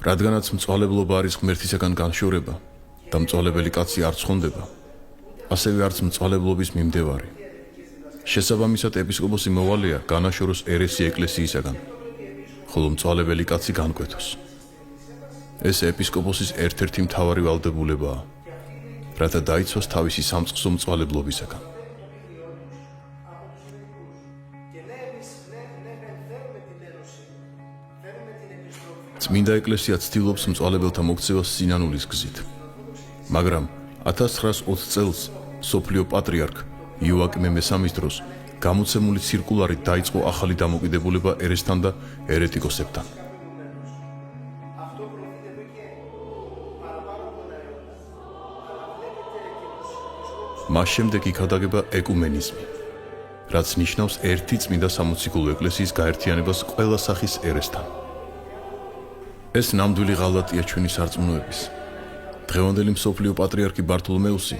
რადგანაც მწვალებლობა არის ღმერთისაგან განშორება და მწვალებელი კაცი არ ცხონდება, ასევე არც მწვალებლობის მიმდევარი. შესაბამისად ეპისკოპოსი მოვალეა განაშოროს ერესი ეკლესიისაგან, ხოლო მწვალებელი კაცი განკვეთოს. ეს ეპისკოპოსის ერთ-ერთი მთავარი ვალდებულებაა, რათა დაიცვას თავისი სამწყსო მწვალებლობისაგან. წმინდა ეკლესია ცდილობს მწვალებელთა მოქცევას სინანულის გზით, მაგრამ 1920 წელს მსოფლიო პატრიარქ იოაკიმე მესამის დროს გამოცემული ცირკულარით დაიწყო ახალი დამოკიდებულება ერესთან და ერეტიკოსებთან. მას შემდეგ იქადაგება ეკუმენიზმი, რაც ნიშნავს ერთი წმინდა სამოციქულო ეკლესიის გაერთიანებას ყველა სახის ერესთან. ეს ნამდვილი ღალატია ჩვენი სარწმუნოების. დღევანდელი მსოფლიო პატრიარქი ბართოლომეუსი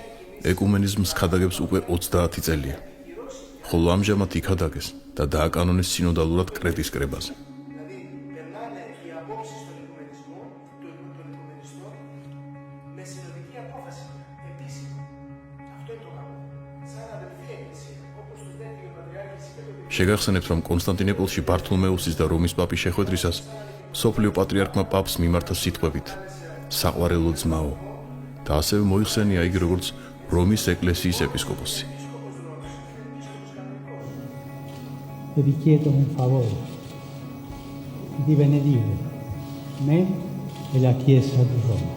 ეკუმენიზმს ხადაგებს უკვე 30 წელია, ხოლო ამჟამად იქადაგეს და დააკანონეს სინოდალურად კრეტის კრებაზე. შეგახსენებთ, რომ კონსტანტინოპოლში ბართოლომეუსის და რომის პაპის შეხვედრისას მსოფლიო პატრიარქმა პაპს მიმართა სიტყვებით საყვარელო ძმაო და ასევე მოიხსენია იგი როგორც რომის ეკლესიის ეპისკოპოსი. Vi chiedo un favore di benedire me e la Chiesa di Roma.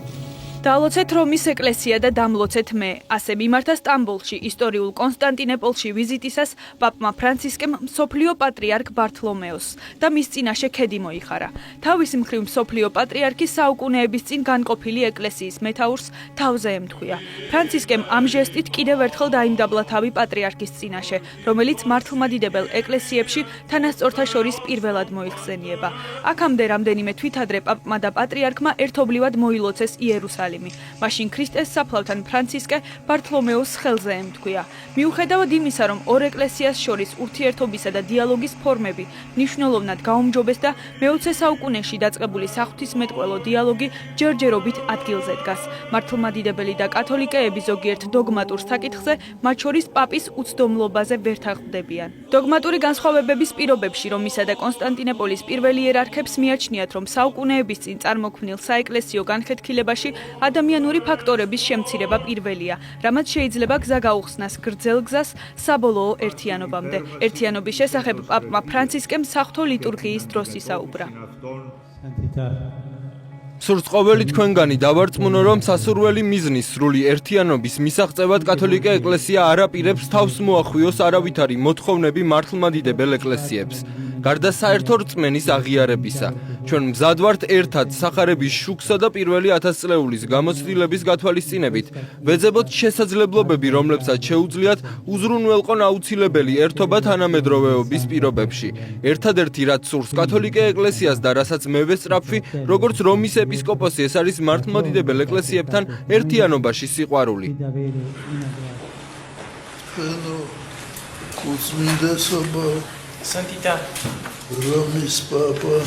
დაალოცეთ რომის ეკლესია და დამლოცეთ მე, ასე მიმართა სტამბოლში, ისტორიულ კონსტანტინოპოლში ვიზიტისას პაპმა ფრანცისკემ მსოფლიო პატრიარქ ბართლომეოს და მის წინაშე ქედი მოიხარა. თავის მხრივ მსოფლიო პატრიარქი საუკუნეების წინ განყოფილი ეკლესიის მეთაურს თავზე ემთხვია. ფრანცისკემ ამ ჟესტით კიდევ ერთხელ დაიმდაბლა თავი პატრიარქის წინაშე, რომელიც მართლმადიდებელ ეკლესიებში თანასწორთა შორის პირველად მოიხსენიება. აქამდე რამდენიმე თვით ადრე პაპმა და პატრიარქმა ერთობლივად მოილოცეს იერუსალიმი. მაშინ ქრისტეს საფლავთან ფრანცისკე ბართლომეოს ხელზე ემთქვია. მიუხედავად იმისა, რომ ორ ეკლესიას შორის ურთიერთობისა და დიალოგის ფორმები მნიშვნელოვნად გაუმჯობეს და მე-20 საუკუნეში დაწყებული საღვთისმეტყველო დიალოგი ჯერჯერობით ადგილზე დგას. მართლმადიდებელი და კათოლიკეები ზოგიერთ დოგმატურ საკითხზე, მათ შორის პაპის უცდომლობაზე ვერ თანხმდებიან. დოგმატური განსხვავებების პირობებში რომისა და კონსტანტინოპოლის პირველი იერარქებს მიაჩნიათ, რომ საუკუნეების წინ წარმოქმნილ საეკლესიო განხეთქილებაში ადამიანური ფაქტორების შემცირება პირველია, რამაც შეიძლება გზა გაუხსნას გრძელ გზას საბოლოო ერთიანობამდე. ერთიანობის შესახებ პაპმა ფრანცისკემ საღვთო ლიტურგიის დროს ისაუბრა. სურს ყოველი თქვენგანი დავარწმუნო, რომ სასურველი მიზნის სრული ერთიანობის მისაღწევად კათოლიკე ეკლესია არ აპირებს თავს მოახვიოს არავითარი მოთხოვნები მართლმადიდებელ ეკლესიებს. გარდა საერთო რწმენის აღიარებისა, ჩვენ მზად ვართ ერთად სახარების შუქსა და პირველი 1000 წლეულის გამოცდილების გათვალისწინებით ვეძებოთ შესაძლებლობები, რომლებსაც შეუძლიათ უზრუნველყონ აუცილებელი ერთობა თანამედროვეობის პირობებში. ერთადერთი რაც სურს კათოლიკე ეკლესიას და რასაც მე ვესწრაფვი, როგორც რომის ეპისკოპოსი, ეს არის მართლმადიდებელ ეკლესიებთან ერთიანობაში სიყვარული. Santità, Romis Papa,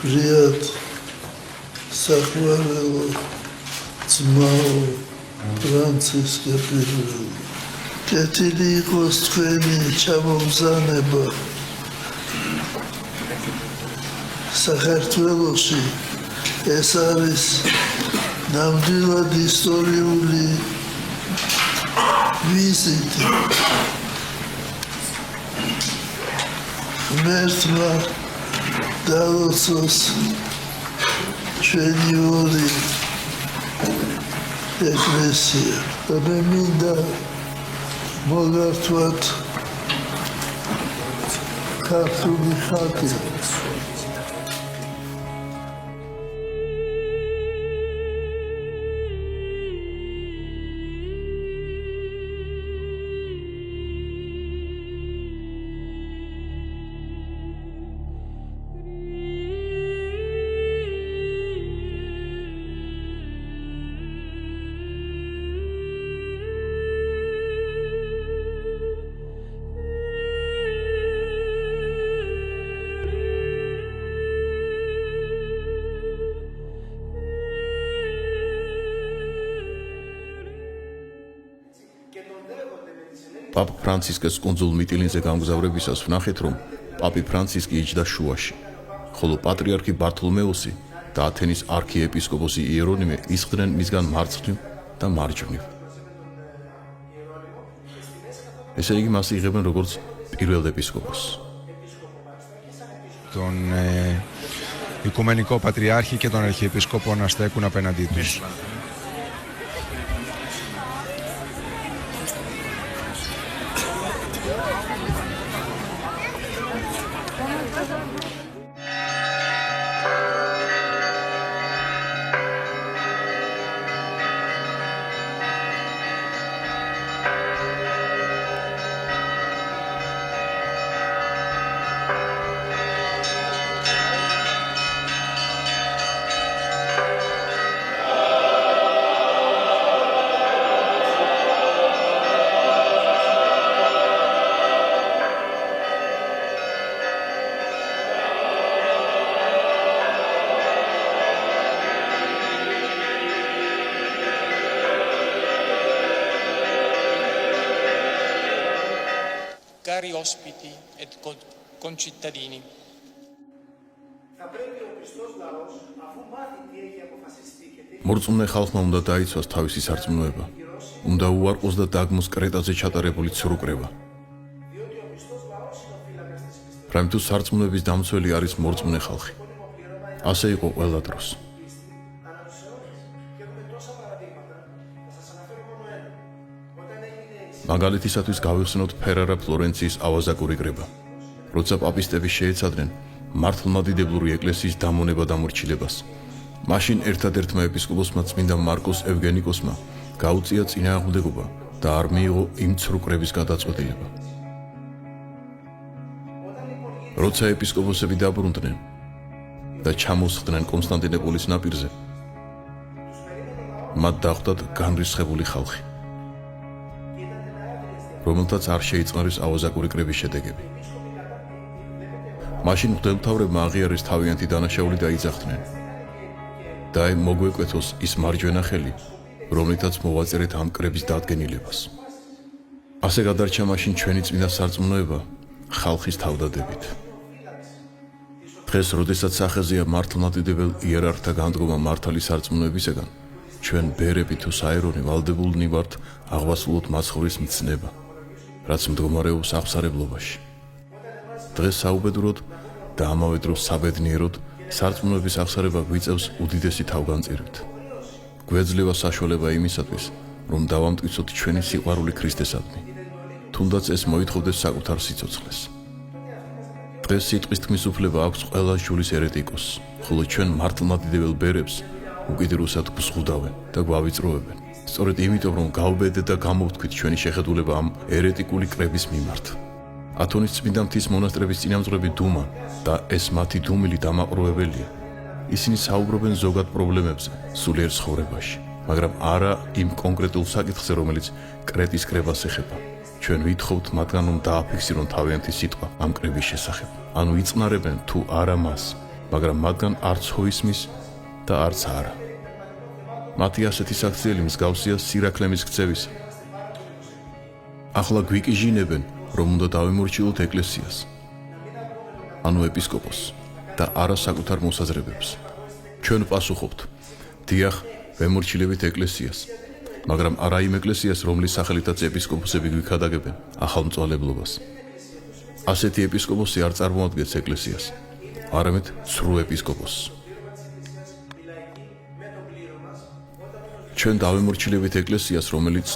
Priat, Sakhvarelo, Dzmao, Francisca Pirveli. Ketili ikos tveni çamomzaneba. Sakhartveloshi ეს არის ნამდვილად ისტორიული ვიზიტი. ღმერთმა დაალოცოს ჩვენი ორი ეკლესია და მე მინდა მოგართვათ ქართული ხატი. პაპ ფრანცისკეს კუნძულ მიტილინზე გამგზავრებისას ვნახეთ, რომ პაპი ფრანცისკი იჯდა შუაში, ხოლო პატრიარქი ბართოლომეოსი და ათენის არქიეპისკოპოსი იერონიმე ისხდნენ მისგან მარცხნივ და მარჯვნივ. ესე იგი მას იღებენ როგორც პირველ ეპისკოპოსს. Τον Οικουμενικό Πατριάρχη και τον Αρχιεπισκόπο να στέκουν απέναντί τους. Cari ospiti et concittadini. მორწმუნე ხალხმა უნდა დაიცვას თავისი სარწმუნოება. უნდა უარყოს და დაგმოს კრეტაზე ჩატარებული ცრუკრება. რამე თუ სარწმუნოების დამცველი არის მორწმუნე ხალხი. ასე იყო ყველა დროს. მაგალითისათვის გავიხსენოთ ფერარა ფლორენციის ავაზაკური კრება. როცა პაპისტები შეეცადნენ მართლმადიდებლური ეკლესიის დამონება დამორჩილებას, მაშინ ერთადერთმა ეპისკოპოსმა წმინდა მარკოს ევგენიკოსმა გაუწია წინააღმდეგობა და არ მიიღო იმ ცრუკრების გადაწყვეტილება. როცა ეპისკოპოსები დაბრუნდნენ და ჩამოსხდნენ კონსტანტინოპოლის ნაპირზე, მათ დახვდათ განრისხებული ხალხი, რომელთაც არ შეიწყნარეს ავაზაკური კრების შედეგები. მაშინ მღვდელმთავრებმა აღიარეს თავიანთი დანაშაული და იძახდნენ და მოგვეკვეთოს ის მარჯვენა ხელი, რომლითაც მოვაწერეთ ამ კრების დადგენილებას. ასე გადარჩა მაშინ ჩვენი წმინდა სარწმუნოება ხალხის თავდადებით. დღეს, როდესაც სახეზეა მართლმადიდებელ იერარქთა განდგომა მართალი სარწმუნოებისაგან, ჩვენ ბერები თუ საერონი ვალდებულნი ვართ აღვასრულოთ მაცხოვრის მცნება, რაც მდგომარეობს აღსარებლობაში. დღეს საუბედუროდ და ამავე დროს საბედნიეროდ სარწმუნოების აღსარება გვიწევს უდიდესი თავგანწირვით. გვეძლევა საშუალება იმისათვის, რომ დავამტკიცოთ ჩვენი სიყვარული ქრისტესადმი, თუნდაც ეს მოითხოვდეს საკუთარ სიცოცხლეს. დღეს სიტყვის თქმის უფლება აქვს ყველა ჯულის ერეტიკოსს, ხოლო ჩვენ მართლმადიდებელ ბერებს უკიდურესად გვზღუდავენ და გვავიწროვებენ. სწორედ იმიტომ, რომ გავბედეთ და გამოვთქვით ჩვენი შეხედულება ამ ერეტიკული კრების მიმართ. ათონის წმინდა მთის მონასტრების წინამძღვრები დუმან და ეს მათი დუმილი დამაყრუებელია. ისინი საუბრობენ ზოგად პრობლემებზე სულიერ ცხოვრებაში, მაგრამ არა იმ კონკრეტულ საკითხზე, რომელიც კრეტის კრებას ეხება. ჩვენ ვითხოვთ მათგან, რომ დააფიქსირონ თავიანთი სიტყვა ამ კრების შესახებ. ანუ იწნარებენ თუ არა მას, მაგრამ მათგან არც ჰოისმის და არც არა. მათი ასეთი საქციელი მსგავსია სირაქლემის ქცევის. ახლა გვიკიჟინებენ, რომ უნდა დავემორჩილოთ ეკლესიას, ანუ ეპისკოპოსს და არა საკუთარ მოსაზრებებს. ჩვენ პასუხობთ, დიახ, ვემორჩილებით ეკლესიას, მაგრამ არა იმ ეკლესიას, რომლის სახელითაც ეპისკოპოსები გვიქადაგებენ ახალმწვალებლობას. ასეთი ეპისკოპოსი არ წარმოადგენს ეკლესიას, არამედ სრულ ეპისკოპოსს. ჩვენ დავემორჩილებით ეკლესიას, რომელიც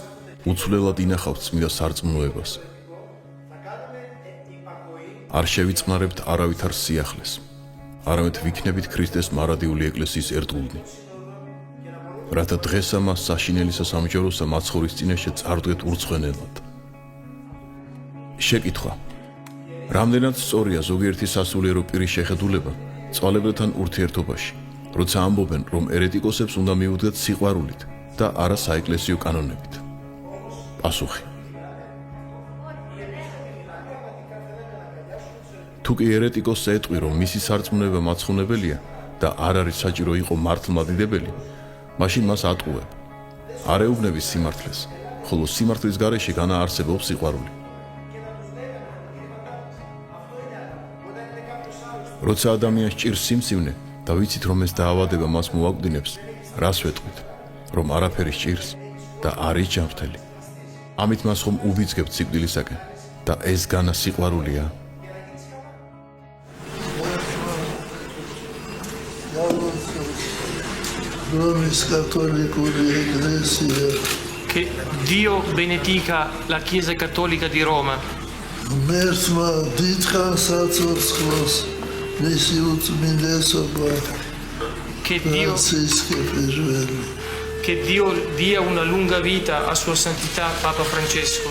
უცვლელად ინახავს წმინდა სარწმუნოებას. არ შევიწყნარებთ არავითარ სიახლეს, არამედ ვიქნებით ქრისტეს მარადიული ეკლესიის ერთგულნი. რათა დღესა მას საშინელისა სამჯეროსა მაცხოვრის წინაშე წარდგეთ ურცხვენელად. შეკითხვა: რამდენად სწორია ზოგიერთი სასულიერო პირის შეხედულება წვალებელთან ურთიერთობაში, როცა ამბობენ, რომ ერეტიკოსებს უნდა მიუდგათ სიყვარულით და არა საეკლესიო კანონებით? პასუხი: თუ კი ერეტიკოსს ეტყვი, რომ მისი სარწმუნოება მაცხუნებელია და არ არის საჭირო იყო მართლმადიდებელი, მაშინ მას ატყუებ. არ ეუბნების სიმართლეს, ხოლო სიმართლის გარეშე განაარსებობს სიყვარული. როცა ადამიანს ჭირს სიმსივნე და ვიცით რომ ეს დაავადება მას მოაკვდინებს, რას ვეტყვით, რომ არაფერი სჭირს და არის ჯანმრთელი. ამით მას ხომ უბიძგებთ სიკვდილისაკენ და ეს განა სიყვარულია? Რომის კათოლიკური ეკლესია Che Dio benedica la Chiesa Cattolica di Roma, მერთმა დიდხანს აცოცხლოს მისი უწმინდესობა che ფრანცისკე პირველი. Dio dia una lunga vita a Sua Santità Papa Francesco.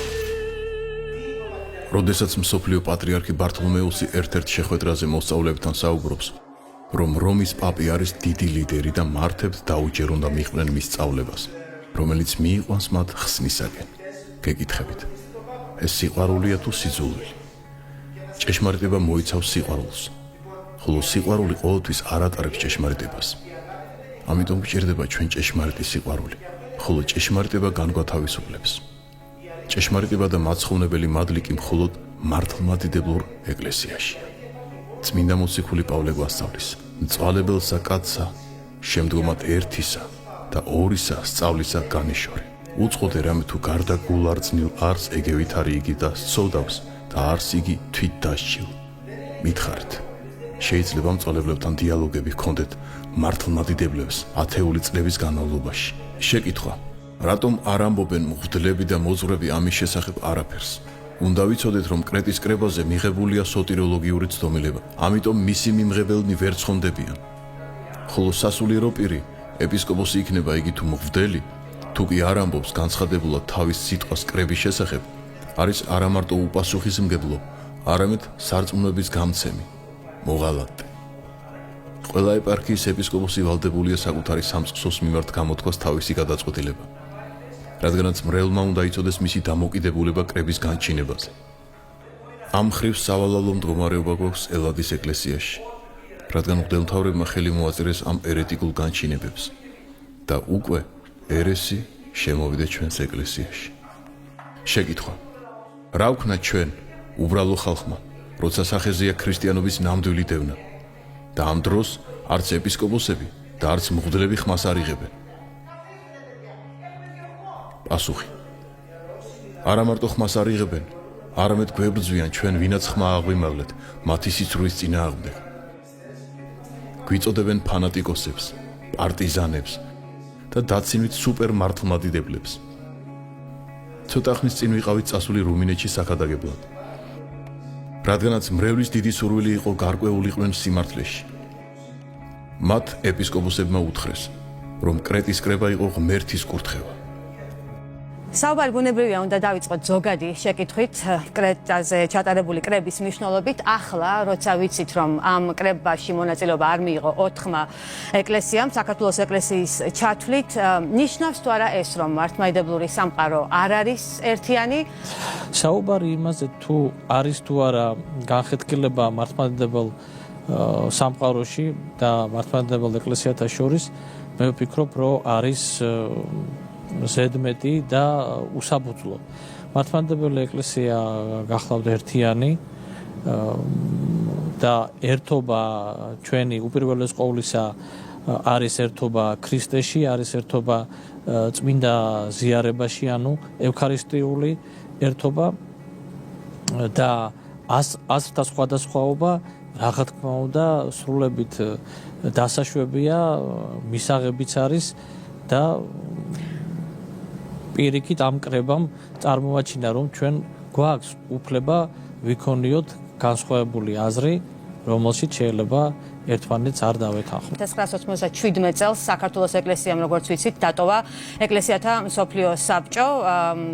როდესაც მსოფლიო პატრიარქი ბართლომეუსი ერთ-ერთ შეხვედრაზე მოსწავლეებთან საუბრობს, რომ რომის პაპი არის დიდი ლიდერი და მართებთ დაუჯერ უნდა მიყვნენ მის სწავლებას, რომელიც მიიყვანს მათ ხსნისაკენ. გეკითხებით, ეს სიყვარულია თუ სიძულვილი? ჭეშმარიტება მოიცავს სიყვარულს, ხოლო სიყვარული ყოველთვის არ ატარებს ჭეშმარიტებას. ამიტომ გჭირდება ჩვენ ჭეშმარიტი სიყვარული, ხოლო ჭეშმარიტება განგვათავისუფლებს. ჭეშმარიტება და მაცხოვნებელი მადლი კი მხოლოდ მართლმადიდებლურ ეკლესიაშია. წმინდა მოციქული პავლე გვასწავლის, მწვალებელსა კაცსა, შემდგომად ერთისა და ორისა სწავლისა განეშორე. უწყოდე რამე თუ გარდა გულარწნილ არს ეგევით არის იგი და სწოდავს და არს იგი თვით დასჯილ. მითხარით, შეიძლება მწვალებლებთან დიალოგები ჰქონდეთ მართლმადიდებლებს ათეული წლების განმავლობაში. შეკითხვა: რატომ არ ამბობენ მღვდლები და მოძღვრები ამის შესახებ არაფერს? უნდა ვიცოდეთ, რომ კრეტის კრებაზე მიღებულია სოტიროლოგიური ცდომილება, ამიტომ მისი მიმღებელნი ვერ ცხონდებიან. ხოლო სასულიერო პირი, ეპისკოპოსი იქნება იგი თუ მღვდელი, თუ კი არ ამბობს განცხადებულად თავის სიტყვას კრების შესახებ, არის არამარტო უპასუხისმგებლო, არამედ სარწმუნოების გამცემი, მოღალატე. ყველა ეპარქიის ეპისკოპოსი ვალდებულია საკუთარი სამწყსოს მიმართ გამოთქვას თავისი გადაწყვეტილება, რადგანაც მრევლმა უნდა იცოდეს მისი დამოკიდებულება კრების განჩინებაზე. ამ ხრივ სავალალო მდგომარეობა გვაქვს ელადის ეკლესიაში, რადგან მღვდელმთავრებმა ხელი მოაწერეს ამ ერეტიკულ განჩინებებს და უკვე ერესი შემოვიდა ჩვენს ეკლესიაში. შეკითხვა: რა ვქნათ ჩვენ, უბრალო ხალხმა, როცა სახეზეა ქრისტიანობის ნამდვილი დევნა და ამ დროს არც ეპისკოპოსები და არც მღვდლები ხმას არ იღებენ? პასუხი: არა მარტო ხმას არ იღებენ, არამედ გვებრძვიან ჩვენ, ვინაც ხმა აღვიმაღლეთ მათი სიცრუის წინააღმდეგ. გვიწოდებენ ფანატიკოსებს, პარტიზანებს და დაცინვით სუპერ მართლმადიდებლებს. ცოტა ხნის წინ ვიყავით წასული რუმინეთში საქადაგებლად, რადგანაც მრევლის დიდი სურვილი იყო გარკვეულიყვნენ სიმართლეში. მათ ეპისკოპოსებმა უთხრეს, რომ კრეტის კრება იყო ღმერთის კურთხევა. საუბარი ბუნებრივია უნდა დავიწყოთ ზოგადი შეკითხვით კრეტაზე ჩატარებული კრების მნიშვნელობით. ახლა, როცა ვიცით, რომ ამ კრებაში მონაწილეობა არ მიიღო 4-მა ეკლესიამ, საქართველოს ეკლესიის ჩათვლით, ნიშნავს თუ არა ეს, რომ მართლმადიდებლური სამყარო არ არის ერთიანი? საუბარი იმაზე თუ არის თუ არა განხეთქილება მართლმადიდებელ სამყაროში და მართლმადიდებელ ეკლესიათა შორის, მე ვფიქრობ, რომ არის ზედმეტი და უსაფუძვლო. მართლმადიდებელი ეკლესია გახლავთ ერთიანი და ერთობა ჩვენი უპირველეს ყოვლისა არის ერთობა ქრისტეში, არის ერთობა წმინდა ზიარებაში, ანუ ევქარისტიული ერთობა და აზრთა სხვადასხვაობა, რა თქმა უნდა, სრულებით დასაშვებია, მისაღებიც არის და პირიქით ამ კრებამ წარმოაჩინა, რომ ჩვენ გვაქვს უფლება ვიქონიოთ განსხვავებული აზრი, რომელშიც შეიძლება ერთმანეთს არ დავეთანხმოთ. 1997 წელს საქართველოს ეკლესიამ, როგორც ვიცით, დატოვა ეკლესიათა მსოფლიო საბჭო,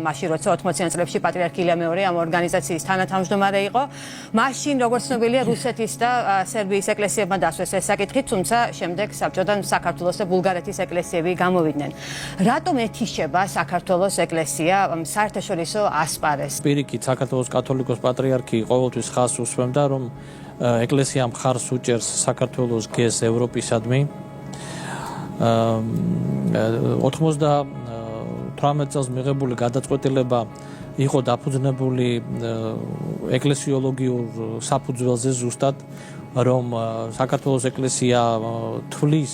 მაშინ როცა 80-იან წლებში პატრიარქი ილია მეორე ამ ორგანიზაციის თანათავმჯდომარე იყო. მაშინ, როგორც ცნობილია, რუსეთის და სერბიის ეკლესიებმა დასვეს ეს საკითხი, თუმცა შემდეგ საბჭოდან საქართველოს და ბულგარეთის ეკლესიები გამოვიდნენ. რატომ ეთიშება საქართველოს ეკლესია საერთაშორისო ასპარეს? პირიქით, საქართველოს კათოლიკოს პატრიარქი ყოველთვის ხაზს უსვამდა, რომ ეკლესია მხარს უჭერს საქართველოს გეზ ევროპისადმი. 18 წელს მიღებული გადაწყვეტილება იყო დაფუძნებული ეკლესიოლოგიურ საფუძველზე ზუსტად, რომ საქართველოს ეკლესია თვლის,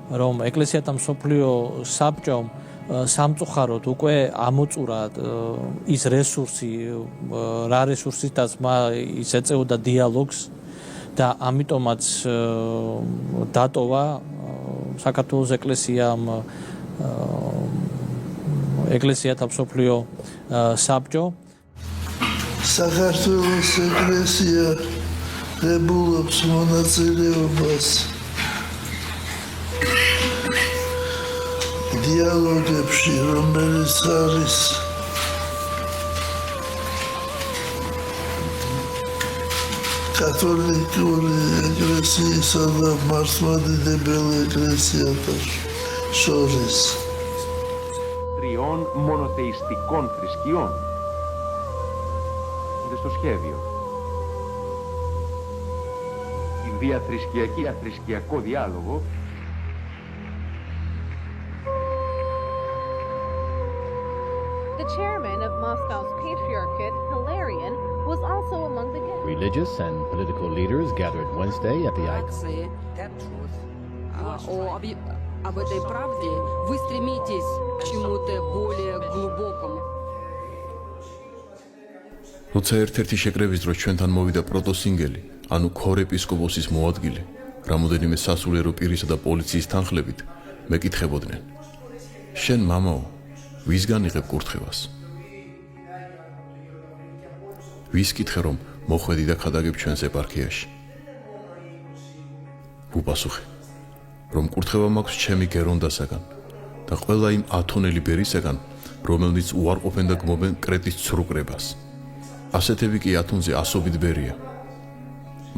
რომ ეკლესიათა მსოფლიო საბჭომ სამწუხაროდ უკვე ამოწურა ის რესურსი, რა რესურსითაც ის ეწეოდა დიალოგს და ამიტომაც დატოვა საქართველოს ეკლესიამ ეკლესიათა მსოფლიო საბჭო. საქართველოს ეკლესია ღებულობს მონაწილეობას დიალოგებში, რომელიც არის კათოლიკური ეკლესიისა და მართლმადიდებელ ეკლესიათა შორის. Τριών μονοθεϊστικών θρησκειών είναι στο σχέδιο. Την διαθρησκειακή αθρησκειακό διάλογο The chairman of Moscow's Patriarchate, Hilarion, was also among the guests. Religious and political leaders gathered Wednesday at the об этой правде, вы стремитесь к чему-то более глубокому. როცა ერთ-ერთი შეკრების დროს ჩვენთან მოვიდა პროტოსინგელი, ანუ ქორეპისკოპოსის მოადგილე, რამოდენიმე სასულიერო პირისა და პოლიციის თანხლებით, მეკითხებოდნენ: შენ მამაო, ვისგან იღებ კურთხევას? ვის კითხე რომ მოხვედი და ქადაგებ ჩვენს ეპარქიაში? უპასუხე, რომ კურთხევა მაქვს ჩემი გერონდასაგან და ყველა იმ ათონელი ბერისაგან, რომელნიც უარყოფენ და გმობენ კრეტის ცრუკრებას. ასეთები კი ათონზე ასობით ბერია.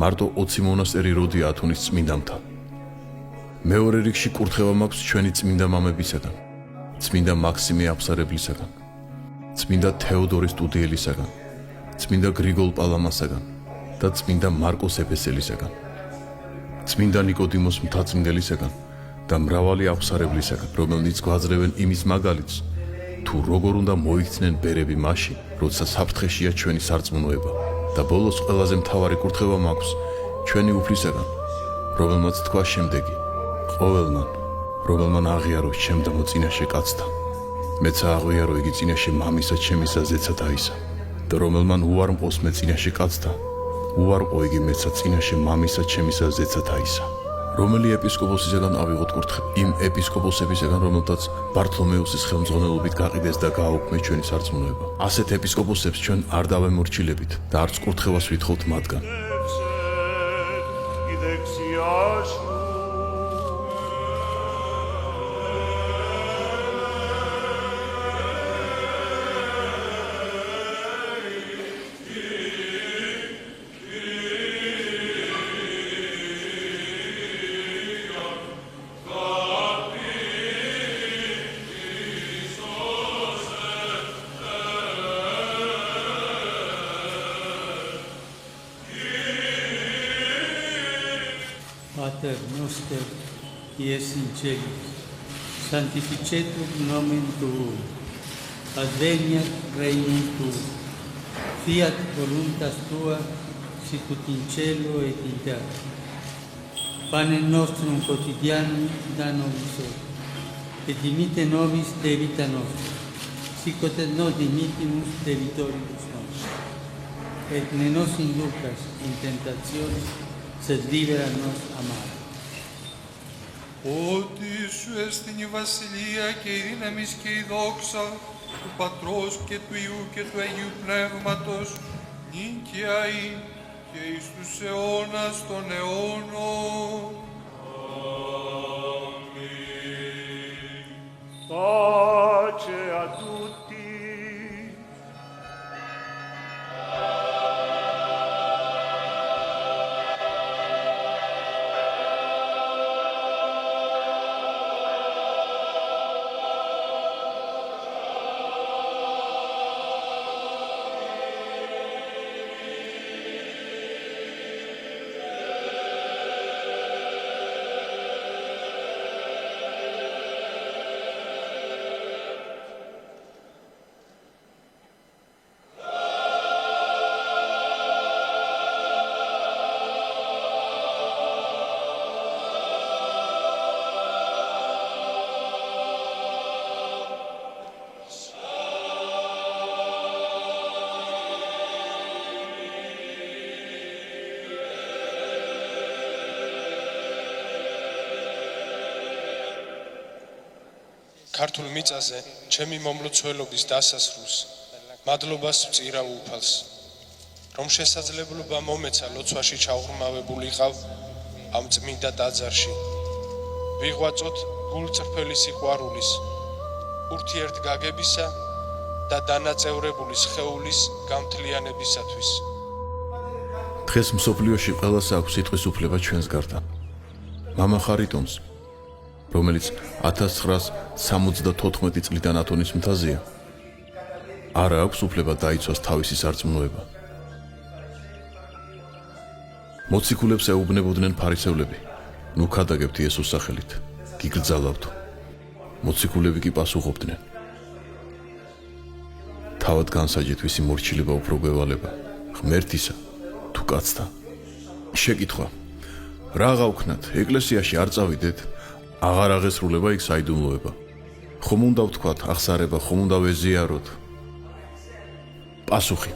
მარტო 20 მონასტერი როდია ათონის წმინდამთან. მეორე რიგში კურთხევა მაქვს ჩვენი წმინდა მამებისაგან, წმინდა მაქსიმე აფსარებლისაგან, წმინდა თეოდორე სტუდიელისაგან, წმინდა გრიგოლ პალამასაგან და წმინდა მარკოს ეფესელისაგან, წმინდა ნიკოდიმოს მთაწმინდელისაგან და მრავალი აფსარებლისაგან, რომელნიც გვაძლევენ იმის მაგალითს, თუ როგორ უნდა მოიქცნენ ბერები მაშინ, როცა საფრთხეშია ჩვენი სარწმუნოება. და ბოლოს ყველაზე მთავარი კურთხევა მაქვს ჩვენი უფლისაგან, რომელმაც თქვა შემდეგი: ყოველმან, რომელმან აღიარო ჩემდამო წინაშე კაცთან, მეცა აღიარო იგი წინაშე მამისა ჩემისა ზეცა დაისა, და რომელმან უარ მყავს მე წინაშე კაცთან, უარყო იგი მეცა წინაშე მამისა ჩემისა ზეცა დაისა. რომელი ეპისკოპოსისაგან ავიღოთ კურთხევა? იმ ეპისკოპოსებისაგან, რომელთაც ბართლომეუსის ხელმძღვანელობით გაყიდეს და გააუქმეს ჩვენი სარწმუნოება. ასეთ ეპისკოპოსებს ჩვენ არ დავემორჩილებით და არც კურთხევას ვითხოვთ მათგან. Pater noster, qui es in celis, sanctificetur nomen tuum, adveniat regnum tuum, fiat voluntas tua, sicut in cielo et in terra. Panem nostrum quotidianum da nobis hodie, et dimitte nobis debita nostra, sicut et nos dimittimus debitoribus nostris. Et ne nos inducas in tentationis, sed libera nos a male. Ότι σου έστειν η βασιλεία και η δύναμις και η δόξα του Πατρός και του Υιού και του Αγίου Πνεύματος, νυν και αεί και εις τους αιώνας των αιώνων. Αμήν. Pace a tutti. ქართულ მიწაზე ჩემი მომლოცველობის დასასრულს მადლობას ვწირა უფალს, რომ შესაძლებლობა მომეცა ლოცვაში ჩაუღრმავებულიყავ ამ წმინდა ტაძარში. ვიღვაწოთ გულწრფელი სიყვარულის, ურთიერთგაგებისა და დანაწევრებული სხეულის გამთლიანებისათვის. დღეს მსოფლიოში ყველას აქვს სიტყვის უფლება ჩვენს გარდა. მამა ხარიტონს, რომელიც 1974 წლიდან ათონის მთაზეა, არ აქვს უფლება დაიცვას თავისი სარწმუნოება. მოციქულებს ეუბნებოდნენ ფარისევლები, ნუ ქადაგებთ იესოს სახელით, გიგრძალავთ. მოციქულები კი პასუხობდნენ, თავად განსაჯეთ ვისი მორჩილება უფრო გვევალება, ღმერთისა თუ კაცთა. შეკითხვა: რა გავქნათ, ეკლესიაში არ წავიდეთ, აღარ აღესრულება იქ საიდუმლოება. ხომ უნდა ვთქვათ აღსარება, ხომ უნდა ვეზიაროთ? პასუხი: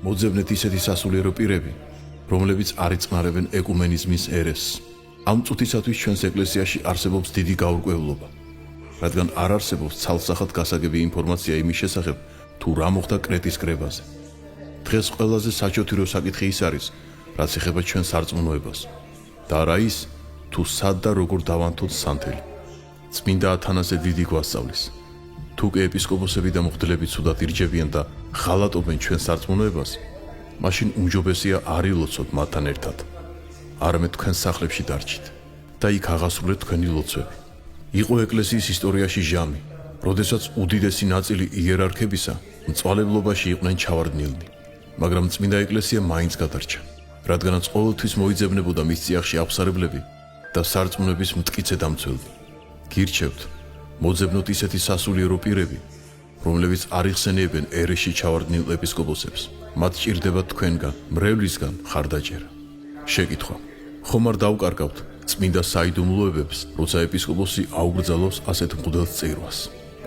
მოძებნეთ ისეთი სასულიერო პირები, რომლებიც არ იწყნარებენ ეკუმენიზმის ერესს. ამ წუთისათვის ჩვენს ეკლესიაში არსებობს დიდი გაურკვევლობა, რადგან არ არსებობს ცალსახად გასაგები ინფორმაცია იმის შესახებ, თუ რა მოხდა კრეტის კრებაზე. დღეს ყველაზე საჩოთირო საკითხი ის არის, რაც ეხება ჩვენ სარწმუნოებას და არა ის, თუ სად და როგორ დავანთოთ სანთელი. წმინდა ათანასე დიდი გვასწავლის, თუ კი ეპისკოპოსები და მღვდლები ცუდად ირჯებიან და ღალატობენ ჩვენ სარწმუნოებას, მაშინ უმჯობესია არ ილოცოთ მათთან ერთად, არამედ თქვენ სახლებში დარჩით და იქ აღასრულეთ თქვენი ლოცვები. იყო ეკლესიის ისტორიაში ჟამი, როდესაც უდიდესი ნაწილი იერარქებისა მწვალებლობაში იყვნენ ჩავარდნილნი, მაგრამ წმინდა ეკლესია მაინც გადარჩა, რადგანაც ყოველთვის მოიძებნებოდა მის წიაღში აღსარებლები და სარწმუნოების მტკიცე დამცველები. გირჩევთ, მოძებნოთ ისეთი სასულიერო პირები, რომლებიც არ იხსენიებენ ერეში ჩავარდნილ ეპისკოპოსებს. მათ ჭირდებათ თქვენგან, მრევლისგან ხარდაჭერა. შეკითხვა: ხომ არ დავკარგავთ წმინდა საიდუმლოებებს, როცა ეპისკოპოსი აუგრძალავს ასეთ მღვდელს წირვას?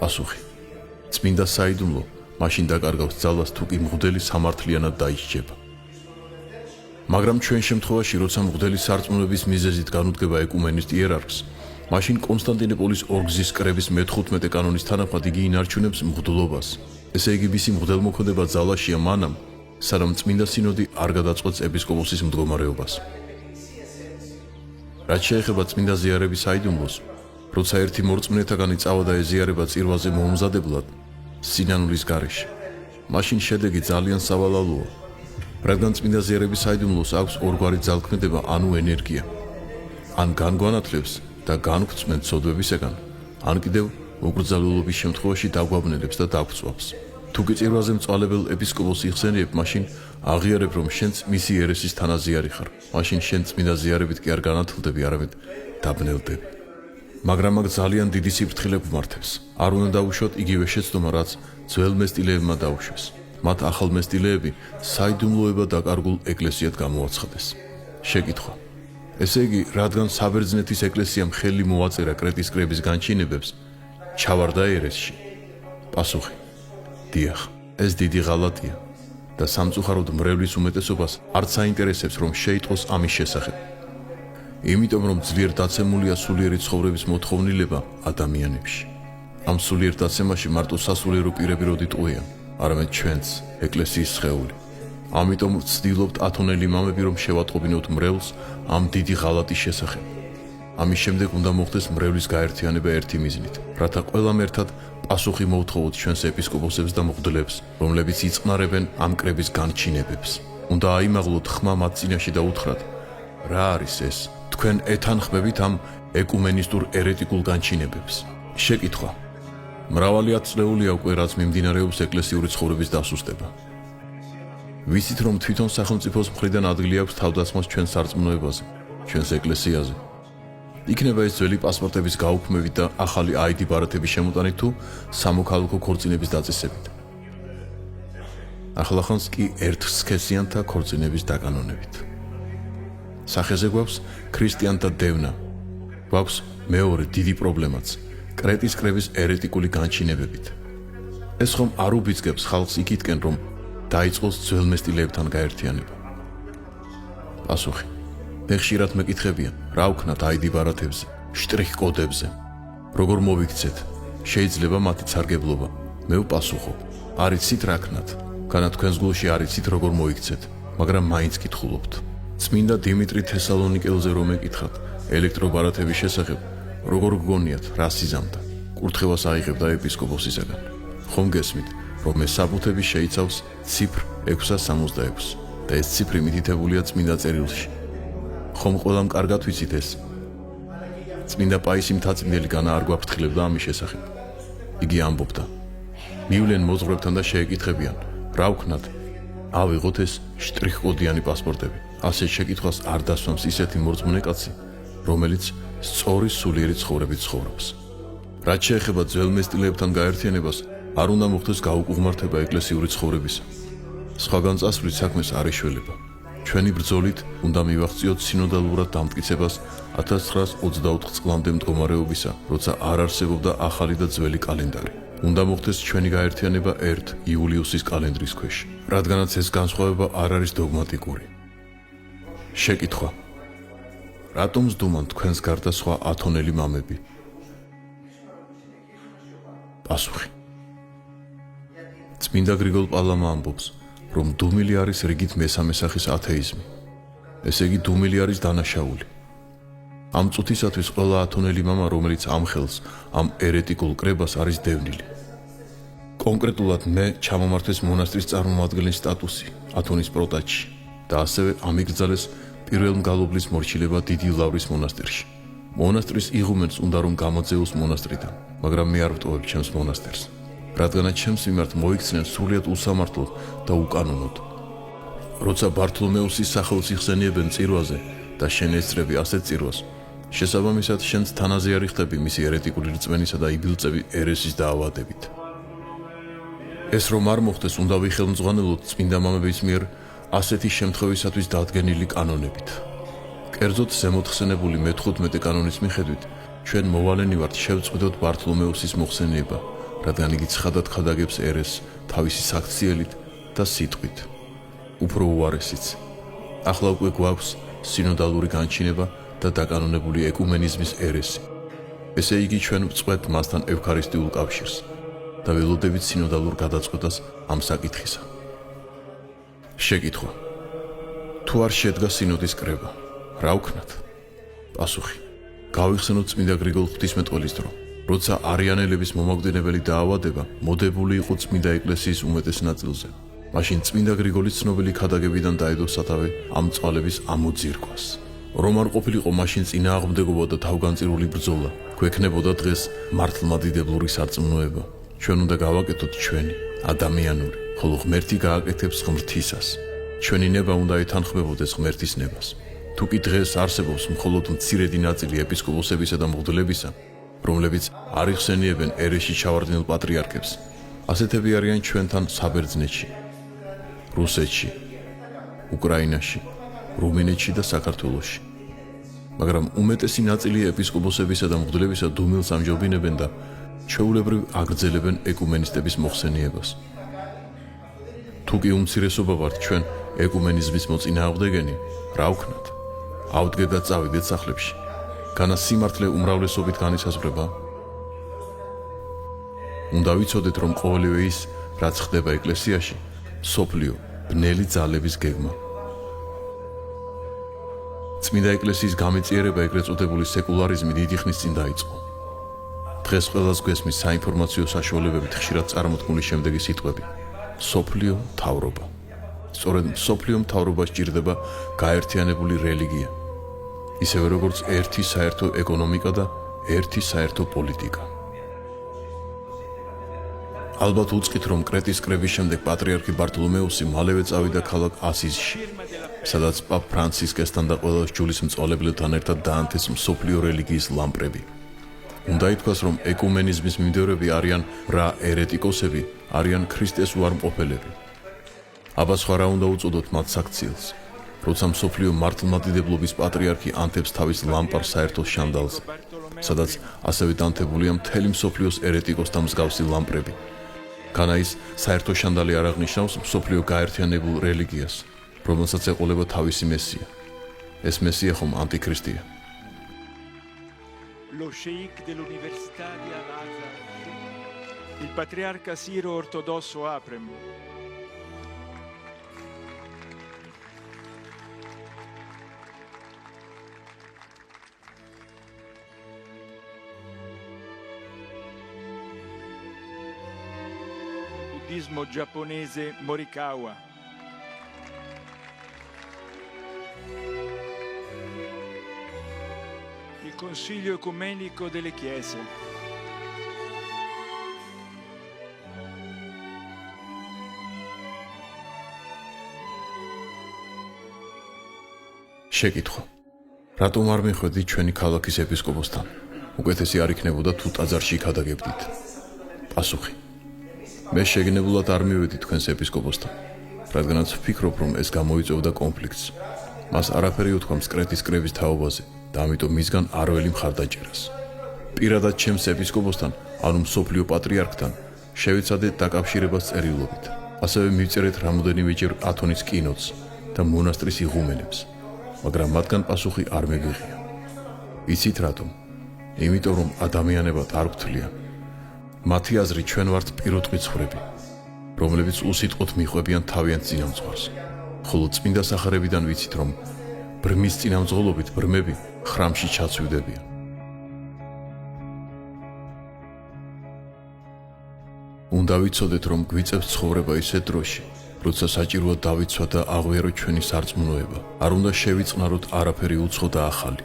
პასუხი: წმინდა საიდუმლო მაშინ დაკარგავს ძალას, თუ კი მღვდელი სამართლიანად დაიჭება. მაგრამ ჩვენ შემთხვევაში, როცა მღვდელი სარწმუნოების მიზეზით განუდგება ეკუმენისტ იერარქს, მაშინ კონსტანტინოპოლის ორგზის კრების მე-15 კანონის თანახმად იგი ინარჩუნებს მღვდლობას. ესე იგი, მისი მღვდელმოქმედება ძალაშია მანამ, სანამ წმინდა სინოდი არ გადაწყვეტს ეპისკოპოსის მდგომარეობას. რაც შეეხება წმინდა ზიარების საიდუმლოს, როცა ერთი მორწმუნეთაგანი წავა და ეზიარება წირვაზე მოუმზადებლად, სინანულის გარეშე, მაშინ შედეგი ძალიან სავალალოა, რადგან წმინდა ზიარების საიდუმლოს აქვს ორგვარი ძალქმედება, ანუ ენერგია. ან განგვანათლებს და განგვწმენთ ცოდვებისაგან, ან კიდევ მოგრძალულობის შემთხვევაში დაგვაბნელებს და დაგვწვავს. თუ კი წირვაზე მწვალებელ ეპისკოპოსს იხსენიებ, მაშინ აღიარებ, რომ შენც მისი ერესის თანაზიარი ხარ. მაშინ შენ წმინდა ზიარებით კი არ განათლდები, არამედ დაბნელდები. მაგრამ აქ ძალიან დიდი სიფრთხილე გვმართებს. არ უნდა დაუშვათ იგივე შეცდომა, რაც ძველ მესტილეებმა დაუშვეს. მათ ახალ მესტილეები საიდუმლოება დაკარგულ ეკლესიად გამოაცხადეს. შეკითხვა: ესე იგი, რადგან საბერძნეთის ეკლესიამ ხელი მოაწერა კრეტის კრების განჩინებებს, ჩავარდა ერესში? პასუხი: დიახ, ეს დიდი ღალატია და სამწუხაროდ მრევლის უმეტესობას არც აინტერესებს, რომ შეიტყოს ამის შესახებ. იმიტომ რომ ძლიერ დაცემულია სულიერი ცხოვრების მოთხოვნილება ადამიანებში. ამ სულიერ დაცემაში მარტო სასულიერო პირები როდი ტყვიან, არამედ ჩვენც, ეკლესიის სხეული. ამიტომ ვცდილობთ ათონელი მამები, რომ შევატყობინოთ მრევლს ამ დიდი ღალატის შესახებ. ამის შემდეგ უნდა მოხდეს მრევლის გაერთიანება ერთი მიზნით, რათა ყველამ ერთად პასუხი მოვთხოვოთ ჩვენს ეპისკოპოსებს და მღვდლებს, რომლებიც იწყნარებენ ამ კრების განჩინებებს. უნდა აიმაღლოთ ხმა მათ წინაშე და უთხრათ: რა არის ეს? თქვენ ეთანხმებით ამ ეკუმენისტურ ერეტიკულ განჩინებებს? შეკითხვა: მრავალი ათწლეულია უკვე რაც მიმდინარეობს ეკლესიური ცხოვრების დასუსტება. ვიცით, რომ თვითონ სახელმწიფოს მხრიდან ადგილი აქვს თავდასხმას ჩვენ სარწმუნოებაზე, ჩვენს ეკლესიაზე. იქნება ეს ძველი პასპორტების გაუქმებით და ახალი ID ბარათების შემოტანით თუ სამოქალაქო ქორწინების დაწესებით. ახლახანს კი ერთსქესიანთა ქორწინების დაკანონებით. სახეზე გვაქვს ქრისტიანთა დევნა. გვაქვს მეორე დიდი პრობლემაც, კრეტის კრების ერეტიკული განჩინებებით. ეს ხომ არ უბიძგებს ხალხს იქითკენ, რომ დაიწყოს ძველ მესტილეებთან გაერთიანება? პასუხი: მე ხშირად მეკითხებიან, რა ვქნათ ID ბარათებზე, შტრიხ-კოდებზე. როგორ მოვიქცეთ? შეიძლება მათი სარგებლობა. მე ვპასუხობ, არ იცით რა ქნათ. განა თქვენს გულში არ იცით როგორ მოიქცეთ, მაგრამ მაინც კითხულობთ. წმინდა დიმიტრი თესალონიკელზე რომ ეკითხათ ელექტრობარათების შესახებ, როგორ გგონიათ, რა სიზამდა? კურთხევას აიღებდა ეპისკოპოსისაგან. ხომ გესმით, რომ ეს საბუთები შეიცავს ციფრ 666 და ეს ციფრი მითითებულია წმინდა წერილში. ხომ ყველამ კარგად ვიცით ეს? წმინდა პაისი მთაწმინდელი განა არ გვაფრთხილებდა ამის შესახებ. იგი ამბობდა: მივლენ მოძღვრებთან და შეეკითხებიან, რა ვქნათ? ავიღოთ ეს შტრიხ-კოდიანი პასპორტები. ასეთ შეკითხვას არ დასვამს ისეთი მორწმუნე კაცი, რომელიც სწორი სულიერი ცხოვრებით ცხოვრობს. რაც შეეხება ძველმესტილებთან გაერთიანებას, არ უნდა მოხდეს გაუკუღმართება ეკლესიური ცხოვრებისა. სხვაგან წასვლის საქმეს არ ეშველება. ჩვენი ბრძოლით უნდა მივაღწიოთ სინოდალურად დამტკიცებას 1924 წლამდე მდგომარეობისა, როცა არ არსებობდა ახალი და ძველი კალენდარი. უნდა მოხდეს ჩვენი გაერთიანება 1 იულიუსის კალენდრის ქვეშ, რადგანაც ეს განსხვავება არ არის დოგმატიკური. შეკითხვა: რატომ ზდუმან თქვენს გარდა სხვა ათონელი მამები? პასუხი: წმინდა გრიგოლ პალამა ამბობს, რომ დუმილი არის რიგით მესამე სახის ათეიზმი. ესე იგი დუმილი არის დანაშაული. ამ წუთისათვის ყველა ათონელი მამა, რომელიც ამ ხელს, ამ ერეტიკულ კრებას არის დევნილი. კონკრეტულად მე ჩამომართეს მონასტრის წარმომადგენლის სტატუსი ათონის პროტაჩში და ასევე ამიგრძალეს პირველ მგალობლის მორჩილება დიდი ლავრის მონასტერში. მონასტრის იღუმენს უნდა რომ გამოძეოს მონასტრიდან, მაგრამ მე არ ვტოვებ ჩემს მონასტერს, რადგანაც ჩემს მიმართ მოიქცნენ სრულიად უსამართლოდ და უკანონოდ. როცა ბართლომეუსის სახელს იხსენიებენ წირვაზე და შენ ესწრები ასეთ წირვას, შესაბამისად შენც თანაზე არ იხდები მისი ერეტიკული რწმენისა და იბილწები ერესის დაავადებით. ეს რომ არ მოხდეს, უნდა ვიხელმძღვანელოთ წმინდა მამების მიერ ასეთი შემთხვევისათვის დადგენილი კანონებით. კერძოდ ზემოთხსენებული მე-15 კანონის მიხედვით, ჩვენ მოვალენი ვართ შევწყვიტოთ ბართლომეუსის მოხსენიება, რადგან იგი ცხადად ხადაგებს ერესს თავისი საქციელით და სიტყვით. უფრო უარესიც. ახლა უკვე გვაქვს სინოდალური განჩინება და დაკანონებული ეკუმენიზმის ერესი. ესე იგი ჩვენ ვწყვეტ მასთან ევქარისტიულ კავშირს და ველოდებით სინოდალურ გადაწყვეტას ამ საკითხისა. შეკითხვა: თუ არ შედგა სინოდის კრება, რა ვქნათ? პასუხი: გავიხსენოთ წმინდა გრიგოლ ღვთისმეტყველის დრო, როცა არიანელების მომაკვდინებელი დაავადება მოდებული იყო წმინდა ეკლესიის უმეტეს ნაწილზე. მაშინ წმინდა გრიგოლის ცნობილი ქადაგებიდან დაედო სათავე ამ წყალების ამოძირკვას. რომ არ ყოფილიყო მაშინ წინააღმდეგობა და თავგანწირული ბრძოლა, გვექნებოდა დღეს მართლმადიდებლური სარწმუნოება. ჩვენ უნდა გავაკეთოთ ჩვენი ადამიანური, ხოლო ღმერთი გააკეთებს ღმრთისას. ჩვენი ნება უნდა ეთანხმებოდეს ღმერთის ნებას. თუ კი დღეს არსებობს მხოლოდ მცირედი ნაწილი ეპისკოპოსებისა და მღვდლებისა, რომლებიც არ იხსენიებენ ერეში ჩავარდნილ პატრიარქებს, ასეთები არიან ჩვენთან საბერძნეთში, რუსეთში, უკრაინაში, რუმინეთში და საქართველოში. მაგრამ უმეტესი ნაწილი ეპისკოპოსებისა და მღვდლებისა დუმილს ამჯობინებენ და ჩვეულებრივ აგრძელებენ ეკუმენისტების მოხსენიებას. თუ კი უმცირესობა ვართ ჩვენ ეკუმენიზმის მოწინააღმდეგენი, რა ვქნათ? ავდგეთ და წავიდეთ სახლებში. განა სიმართლე უმრავლესობით განისაზღვრება? უნდა ვიცოდეთ, რომ ყოველივე ის, რაც ხდება ეკლესიაში, სოფლიო ბნელი ძალების გეგმა. წმინდა ეკლესიის გამეწიერება ეგრეთ წოდებული სეკულარიზმი დიდი ხნის წინ დაიწყო. დღეს ყველას გვესმის საინფორმაციო საშუალებებით ხშირად წარმოთქმული შემდეგი სიტყვები: სოფლიო მთავრობა. სწორედ სოფლიო მთავრობა სჭირდება გაერთიანებული რელიგია, ისევე როგორც ერთი საერთო ეკონომიკა და ერთი საერთო პოლიტიკა. ალბათ უწყით, რომ კრეტის კრების შემდეგ პატრიარქი ბართლომეუსი მალევე წავიდა ქალაქ ასიზში, სადაც პაპ ფრანცისკესთან და ყველა ჯულის მწვალებლებთან ერთად დაანთეს მსოფლიო რელიგიის ლამპრები. უნდა ითქვას, რომ ეკუმენიზმის მიმდევრები არიან რა ერეტიკოსები, არიან ქრისტეს უარმყოფელები. აბა სხვა რა უნდა უწოდოთ მათ საქციელს, როცა მსოფლიო მართლმადიდებლობის პატრიარქი ანთებს თავის ლამპარს საერთო შანდალზე, სადაც ასევე დანთებულია მთელი მსოფლიოს ერეტიკოსთა მსგავსი ლამპრები. განა ის საერთო შანდალი არ აღნიშნავს მსოფლიო გაერთიანებულ რელიგიას, რომელსაც ეყოლება თავისი მესია. ეს მესია ხომ ანტიქრისტია. lo sheikh dell'Università di Al-Azhar, il patriarca Siro ortodosso Aprem, buddismo giapponese Morikawa, il Consiglio Ecumenico delle Chiese, შეკითხვა. რატომ არ მიხვედით ჩვენი ქალაქის ეპისკოპოსთან? უკეთესი არ იქნებოდა თუ ტაძარში იქადაგებდით? პასუხი. მე შეგნებულად არ მივედი თქვენს ეპისკოპოსთან, რადგანაც ვფიქრობ, რომ ეს გამოიწვევდა კონფლიქტს. მას არაფერი უთქვა მსკრეთის კრების თაობაზე და ამიტომ მისგან არ ველი მხარდაჭერას. პირადად ჩემს ეპისკოპოსთან, ანუ მსოფლიო პატრიარქთან, შევიცადეთ დაკავშირებას წერილობით. ასევე მივწერეთ რამოდენიმეჯერ ათონის კინოც და მონასტრის იღუმენებს, მაგრამ მათგან პასუხი არ მეგიღია. იცით რატომ? იმიტომ რომ ადამიანებად არ გვთვლიან. მათი აზრით ჩვენ ვართ პირუტყვი ცხრები, რომლებიც უსიტყვოდ მიყვებიან თავიანთ წინამძღვარს. ხოლო წმინდა სახარებიდან ვიცით, რომ ბრმის წინამძღოლობით ბრმები ხრამში ჩაცვიდებიან. უნდა ვიცოდეთ, რომ გვიწევს ცხოვრება ისეთ დროში, როცა საჭიროა დავიცვა და აღვიაროთ ჩვენი სარწმუნოება. არ უნდა შევიწყნაროთ არაფერი უცხო და ახალი,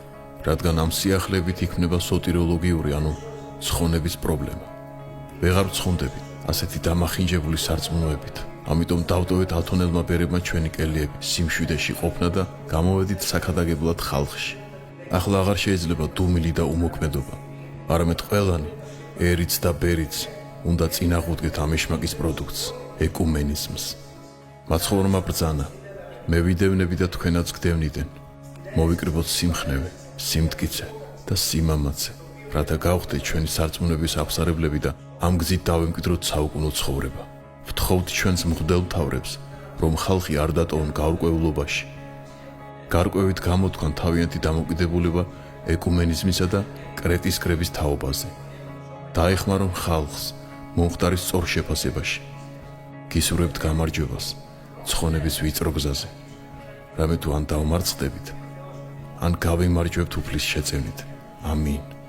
რადგან ამ სიახლეებით იქმნება სოტიროლოგიური, ანუ ცხონების პრობლემა. ვეღარ ვცხონდებით ასეთი დამახინჯებული სარწმუნოებით. ამიტომ დავტოვეთ ათონელმა ბერებმა ჩვენი კელიები სიმშვიდეში ყოფნა და გამოვედით საქადაგებლად ხალხში. ახლა აღარ შეიძლება დუმილი და უმოქმედობა, არამედ ყველანი, ერიც და ბერიც, უნდა წინააღმდეგეთ ამ ეშმაკის პროდუქტს, ეკუმენიზმს. მაცხოვრმა ბრძანა, მე ვიდევნები და თქვენაც გდევნიდან. მოვიკრიბოთ სიმხნევე, სიმტკიცე და სიმამაცე, რათა გავხდეთ ჩვენი სარწმუნოების აღსარებლები და ამ გზით დავემკვიდროთ საუკუნო ცხოვრება. ვთხოვთ ჩვენს მღვდელ მთავრებს, რომ ხალხი არ დატოვონ გაურკვევლობაში. გარკვევით გამოთქვან თავიანთი დამოკიდებულება ეკუმენიზმისა და კრეტის კრების თაობაზე. დაეხმარონ ხალხს მომხდარის სწორ შეფასებაში. გისურვებთ გამარჯვებას ცხონების ვიწრო გზაზე. რამე თუ ან დავმარცხდებით, ან გავიმარჯვებთ უფლის შეწევნით. ამინ.